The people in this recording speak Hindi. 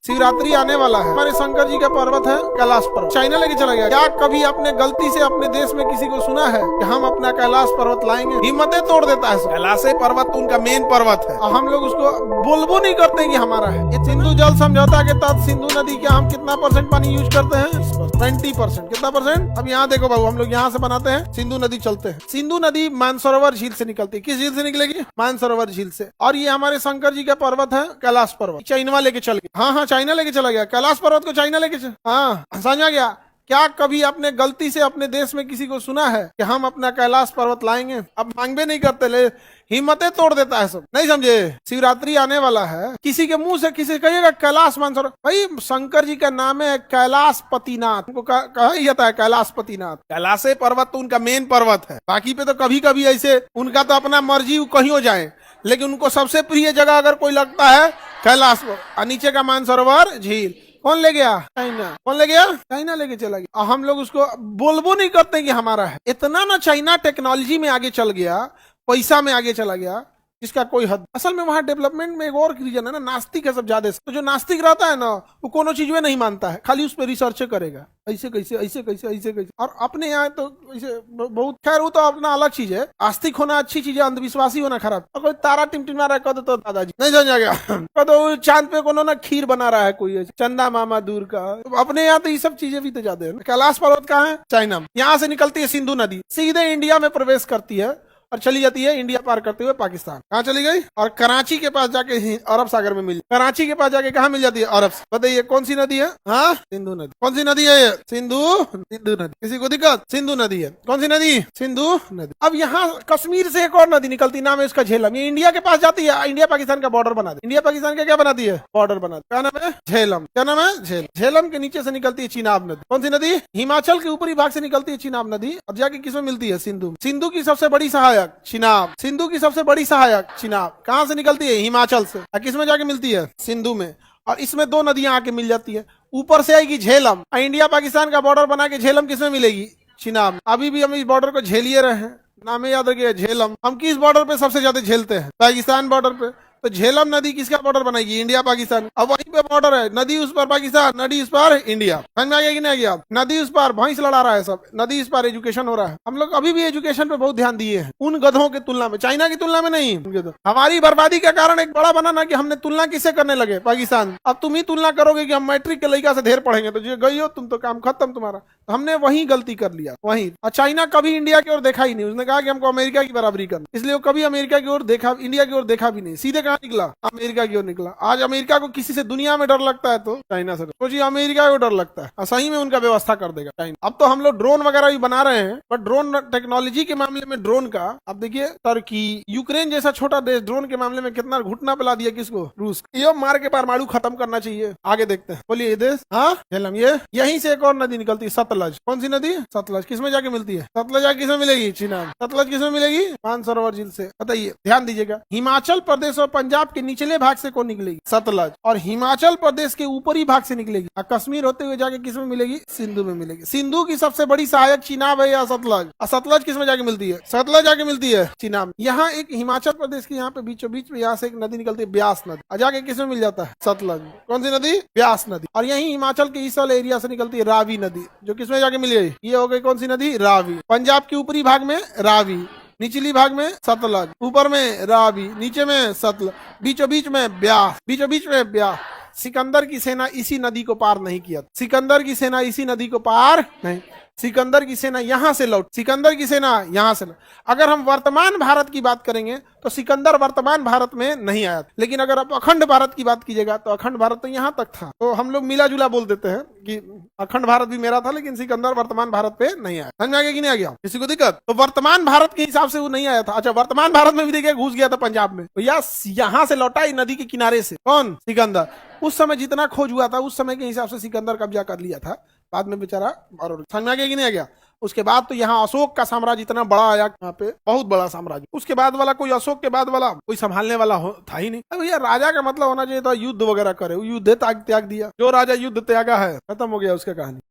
शिवरात्रि आने वाला है। हमारे शंकर जी का पर्वत है कैलाश पर्वत, चाइना लेके चला गया। क्या कभी आपने गलती से अपने देश में किसी को सुना है कि हम अपना कैलाश पर्वत लाएंगे? हिम्मतें तोड़ देता है। कैलाश पर्वत तो उनका मेन पर्वत है और हम लोग उसको बोलबो नहीं करते कि हमारा है। ये सिंधु जल समझौता के तहत सिंधु नदी का हम कितना % पानी यूज करते हैं? 20%। कितना %? अब यहाँ देखो बाबू, हम लोग यहाँ से बनाते हैं, सिंधु नदी चलते हैं। सिंधु नदी मानसरोवर झील से निकलती है। किस झील से निकलेगी? मानसरोवर झील से। और ये हमारे शंकर जी का पर्वत है कैलाश पर्वत। चाइना लेके चल गया। हाँ, चाइना लेके चला गया। कैलाश पर्वत को चाइना लेके समझा गया। क्या कभी आपने गलती से अपने देश में किसी को सुना है कि हम अपना कैलाश पर्वत लाएंगे? अब मांगबे नहीं करते, ले हिम्मतें तोड़ देता है सब। नहीं समझे? शिवरात्रि आने वाला है, किसी के मुंह से किसी कहिएगा कैलाश मानसरोवर, भाई शंकर जी का नाम है कैलाश पतिनाथ। उनको कहा जाता है कैलाश पतिनाथ। कैलाश पर्वत तो उनका मेन पर्वत है। बाकी पे तो कभी कभी ऐसे उनका तो अपना मर्जी कहीं हो जाए, लेकिन उनको सबसे प्रिय जगह अगर कोई लगता है कैलाश, और नीचे का मानसरोवर झील। कौन ले गया? चाइना। कौन ले गया? चाइना लेके चला गया। और हम लोग उसको बोलबो नहीं करते कि हमारा है। इतना ना चाइना टेक्नोलॉजी में आगे चल गया, पैसा में आगे चला गया, इसका कोई हद। असल में वहाँ डेवलपमेंट में एक और रीजन है ना, नास्तिक है सब ज्यादा। तो जो नास्तिक रहता है ना, वो कोनो चीज में नहीं मानता है, खाली उस पर रिसर्च करेगा, ऐसे कैसे ऐसे कैसे ऐसे कैसे। और अपने यहाँ तो ऐसे बहुत, खैर वो तो अपना अलग चीज है। आस्तिक होना अच्छी चीज है, अंधविश्वासी होना खराब। और कोई तारा टिमटिमा रहा है कह दो तो दादाजी नहीं समझा गया, कह दो चांद पे कोनो ना खीर बना रहा है कोई, चंदा मामा दूर का। अपने यहाँ तो ये सब चीजें भी तो ज्यादा है। कैलाश पर्वत कहाँ है? चाइना। यहाँ से निकलती है सिंधु नदी, सीधे इंडिया में प्रवेश करती है और चली जाती है इंडिया पार करते हुए पाकिस्तान। कहाँ चली गई? और कराची के पास जाके अरब सागर में मिल, कराची के पास जाके कहाँ मिल जाती है? अरब। बताइए कौन सी नदी है? हाँ, सिंधु नदी। कौन सी नदी है ये? सिंधु नदी। किसी को दिक्कत? सिंधु नदी है। कौन सी नदी? सिंधु नदी। अब यहाँ कश्मीर से एक और नदी निकलती, नाम है उसका झेलम। ये इंडिया के पास जाती है, इंडिया पाकिस्तान का बॉर्डर बना दी। इंडिया पाकिस्तान का क्या बनाती है? बॉर्डर बना दी। क्या नाम है? झेलम। क्या नाम है? झेलम। झेलम के नीचे से निकलती है चिनाब नदी। कौन सी नदी? हिमाचल के ऊपरी भाग से निकलती है चिनाब नदी और जाके किसमें मिलती है? सिंधु। सिंधु की सबसे बड़ी सहायक चिनाब। सिंधु की सबसे बड़ी सहायक चिनाब कहाँ से निकलती है? हिमाचल से। किसमें जाके मिलती है? सिंधु में। और इसमें दो नदियां आके मिल जाती है। ऊपर से आएगी झेलम, इंडिया पाकिस्तान का बॉर्डर बना के झेलम किसमें मिलेगी? चिनाब। अभी भी हम इस बॉर्डर को झेलिए रहे हैं, नाम याद रखिए झेलम। हम किस बॉर्डर पे सबसे ज्यादा झेलते हैं? पाकिस्तान बॉर्डर पे। तो झेलम नदी किसका बॉर्डर बनाएगी? इंडिया पाकिस्तान। अब वहीं पे बॉर्डर है, नदी उस पर पाकिस्तान, नदी इस पर इंडिया। समझ में आ गया कि नहीं आ गया? नदी उस पर भैंस लड़ा रहा है सब, नदी इस पर एजुकेशन हो रहा है। हम लोग अभी भी एजुकेशन पे बहुत ध्यान दिए हैं, उन गधों की तुलना में, चाइना की तुलना में नहीं। हमारी बर्बादी का कारण एक बड़ा बना ना कि हमने तुलना किससे करने लगे? पाकिस्तान। अब तुम ही तुलना करोगे कि हम मैट्रिक के लड़का से ढेर पढ़ेंगे तो गई हो तुम, तो काम खत्म तुम्हारा। तो हमने वही गलती कर लिया वही। और चाइना कभी इंडिया की ओर देखा ही नहीं, उसने कहा कि हमको अमेरिका की बराबरी करना, इसलिए वो कभी अमेरिका की ओर देखा, इंडिया की ओर देखा भी नहीं। सीधे कहाँ निकला? अमेरिका की ओर निकला। आज अमेरिका को किसी से दुनिया में डर लगता है तो चाइना से। सोचिए अमेरिका को डर लगता है, सही में उनका व्यवस्था कर देगा चाइना। अब तो हम लोग ड्रोन वगैरह भी बना रहे हैं, पर ड्रोन टेक्नोलॉजी के मामले में ड्रोन का, अब देखिए टर्की, यूक्रेन जैसा छोटा देश ड्रोन के मामले में कितना घुटना पिला दिया किसको? रूस। ये मार के परमाणु खत्म करना चाहिए। आगे देखते हैं, बोलिए ये देश। हाँ, झेलम। ये यहीं से एक और नदी निकलती है, सतलज। कौन सी नदी? सतलज। किसमें जाके मिलती है? सतलज जाके किसमें मिलेगी? चिनाब। सतलज किसमें मिलेगी? मानसरोवर झील से। बताइए, ध्यान दीजिएगा, हिमाचल प्रदेश और पंजाब के निचले भाग से कौन निकलेगी? सतलज। और हिमाचल प्रदेश के ऊपरी भाग से निकलेगी और कश्मीर होते हुए जाके किसमें मिलेगी? सिंधु में मिलेगी। सिंधु की सबसे बड़ी सहायक चिनाब है या सतलज? और सतलज किसमें जाके मिलती है? सतलज जाके मिलती है चिनाब। यहाँ एक हिमाचल प्रदेश के यहाँ पे बीचों बीच में यहाँ से एक नदी निकलती है, ब्यास नदी, और जाके किसमें मिल जाता है? सतलज। कौन सी नदी? ब्यास नदी। और यही हिमाचल के इस वाले एरिया से निकलती है रावी नदी, जो किसमें जाके मिल गई? ये हो गई कौन सी नदी? रावी। पंजाब के ऊपरी भाग में रावी, निचली भाग में सतलज, ऊपर में रावी, नीचे में सतलज, बीचों बीच में ब्यास, बीचों बीच में ब्यास। सिकंदर की सेना इसी नदी को पार नहीं किया। सिकंदर की सेना इसी नदी को पार नहीं, सिकंदर की सेना यहां से लौट, सिकंदर की सेना यहां से लौट। अगर हम वर्तमान भारत की बात करेंगे तो सिकंदर वर्तमान भारत में नहीं आया, लेकिन अगर आप अखंड भारत की बात कीजिएगा तो अखंड भारत तो यहाँ तक था। तो हम लोग मिला जुला बोल देते हैं कि अखंड भारत भी मेरा था, लेकिन सिकंदर वर्तमान भारत पे नहीं आया। समझ में आ गया कि नहीं आ गया? किसी को दिक्कत? तो वर्तमान भारत के हिसाब से वो नहीं आया था। अच्छा, वर्तमान भारत में भी देखिए घुस गया था पंजाब में, तो यहाँ से लौटा नदी के किनारे से। कौन? सिकंदर। उस समय जितना खोज हुआ था उस समय के हिसाब से सिकंदर कब्जा कर लिया था, बाद में बेचारा। और समझ में आ गया कि नहीं आ गया? उसके बाद तो यहाँ अशोक का साम्राज्य इतना बड़ा आया, यहाँ पे बहुत बड़ा साम्राज्य। उसके बाद वाला कोई, अशोक के बाद वाला कोई संभालने वाला था ही नहीं। अब भैया राजा का मतलब होना चाहिए था युद्ध वगैरह करे, युद्ध त्याग दिया। जो राजा युद्ध त्यागा है, खत्म हो गया उसका कहानी।